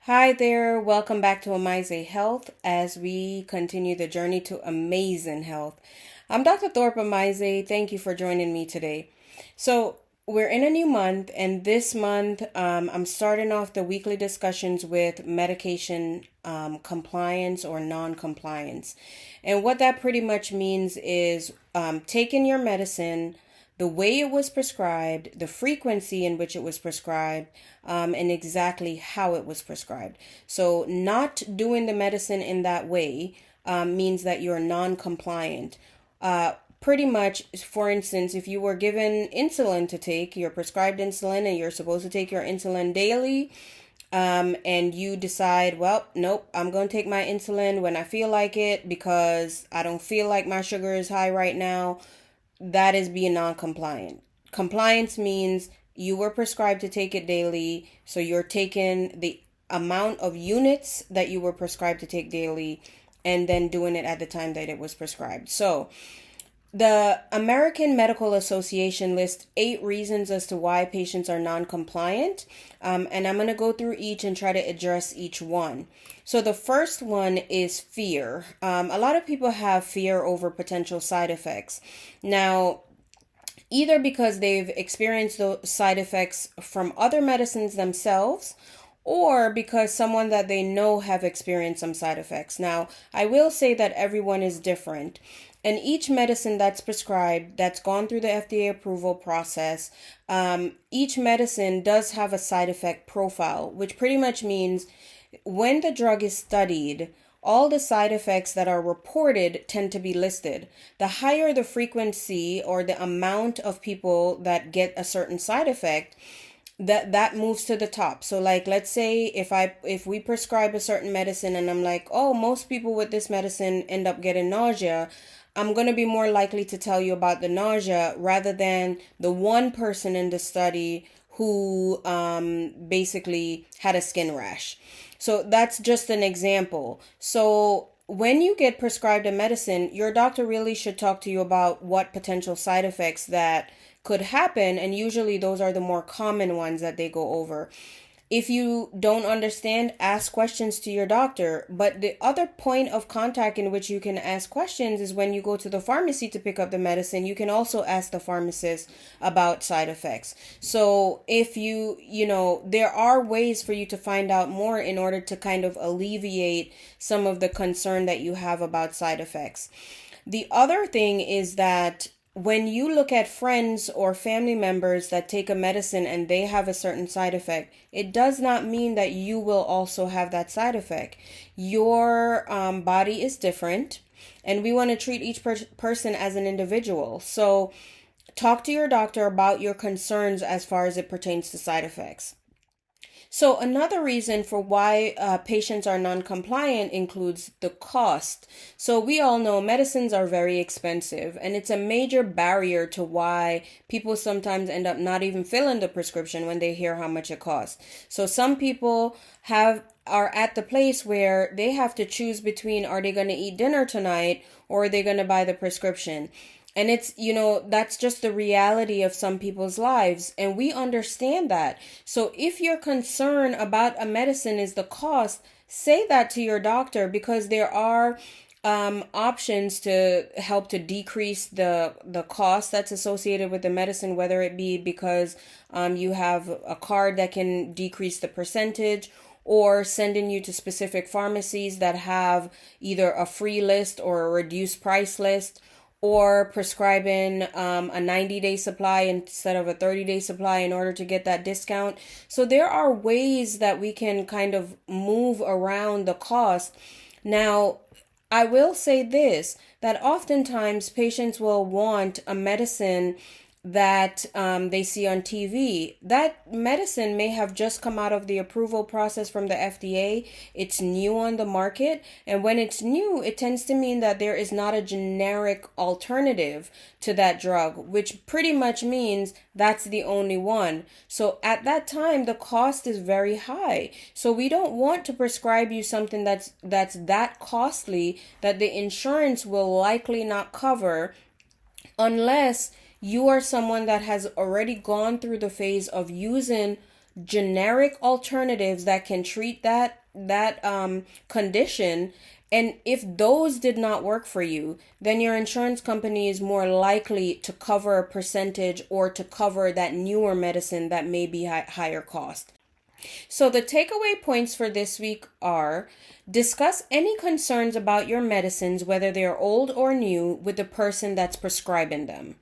Hi there, welcome back to Amaize Health as we continue the journey to amazing health. I'm Dr. Thorpe Amaize. Thank you for joining me today. So, we're in a new month, and this month I'm starting off the weekly discussions with medication compliance or non compliance. And what that pretty much means is taking your medicine the way it was prescribed, the frequency in which it was prescribed, and exactly how it was prescribed. So, not doing the medicine in that way means that you're non compliant. Pretty much, for instance, if you were given insulin to take, you're prescribed insulin and you're supposed to take your insulin daily, and you decide, well, nope, I'm going to take my insulin when I feel like it because I don't feel like my sugar is high right now, that is being non-compliant. Compliance means you were prescribed to take it daily, so you're taking the amount of units that you were prescribed to take daily and then doing it at the time that it was prescribed. So, the American Medical Association lists 8 reasons as to why patients are non-compliant, and I'm going to go through each and try to address each one. So the first one is fear. A lot of people have fear over potential side effects. Now, either because they've experienced those side effects from other medicines themselves, or because someone that they know have experienced some side effects. Now, I will say that everyone is different. And each medicine that's prescribed, that's gone through the FDA approval process, each medicine does have a side effect profile, which pretty much means when the drug is studied, all the side effects that are reported tend to be listed. The higher the frequency or the amount of people that get a certain side effect, that moves to the top. So like, let's say if we prescribe a certain medicine and I'm like, oh, most people with this medicine end up getting nausea, I'm going to be more likely to tell you about the nausea rather than the one person in the study who basically had a skin rash. So that's just an example. So when you get prescribed a medicine, your doctor really should talk to you about what potential side effects that could happen, and usually those are the more common ones that they go over. If you don't understand, ask questions to your doctor. But the other point of contact in which you can ask questions is when you go to the pharmacy to pick up the medicine, you can also ask the pharmacist about side effects. So if there are ways for you to find out more in order to kind of alleviate some of the concern that you have about side effects. The other thing is that when you look at friends or family members that take a medicine and they have a certain side effect, it does not mean that you will also have that side effect. Your body is different, and we want to treat each person as an individual. So, talk to your doctor about your concerns as far as it pertains to side effects. So another reason for why patients are non-compliant includes the cost. So we all know medicines are very expensive, and it's a major barrier to why people sometimes end up not even filling the prescription when they hear how much it costs. So some people are at the place where they have to choose between, are they going to eat dinner tonight or are they going to buy the prescription? And it's, that's just the reality of some people's lives. And we understand that. So if your concern about a medicine is the cost, say that to your doctor, because there are options to help to decrease the cost that's associated with the medicine, whether it be because you have a card that can decrease the percentage, or sending you to specific pharmacies that have either a free list or a reduced price list, or prescribing a 90-day supply instead of a 30-day supply in order to get that discount. So there are ways that we can kind of move around the cost. Now, I will say this, that oftentimes patients will want a medicine that they see on TV. That medicine may have just come out of the approval process from the FDA. It's new on the market. And when it's new, it tends to mean that there is not a generic alternative to that drug, which pretty much means that's the only one. So at that time, the cost is very high. So we don't want to prescribe you something that's that costly that the insurance will likely not cover, unless you are someone that has already gone through the phase of using generic alternatives that can treat that condition. And if those did not work for you, then your insurance company is more likely to cover a percentage or to cover that newer medicine that may be higher cost. So the takeaway points for this week are: discuss any concerns about your medicines, whether they're old or new, with the person that's prescribing them.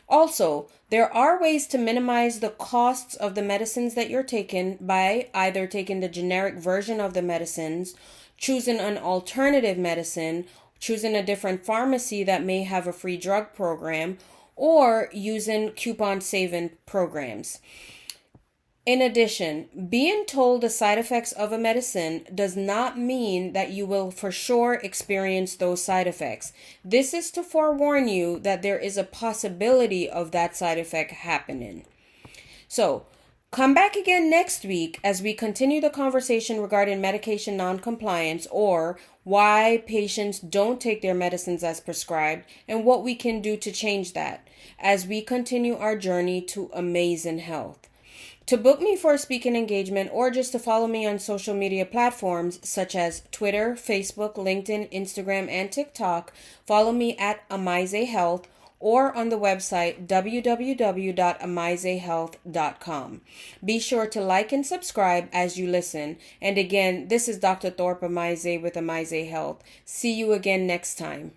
Also, there are ways to minimize the costs of the medicines that you're taking by either taking the generic version of the medicines, choosing an alternative medicine, choosing a different pharmacy that may have a free drug program, or using coupon saving programs. In addition, being told the side effects of a medicine does not mean that you will for sure experience those side effects. This is to forewarn you that there is a possibility of that side effect happening. So, come back again next week as we continue the conversation regarding medication noncompliance, or why patients don't take their medicines as prescribed and what we can do to change that as we continue our journey to amazing health. To book me for a speaking engagement or just to follow me on social media platforms such as Twitter, Facebook, LinkedIn, Instagram, and TikTok, follow me at Amaize Health or on the website www.amaizehealth.com. Be sure to like and subscribe as you listen. And again, this is Dr. Thorpe Amaize with Amaize Health. See you again next time.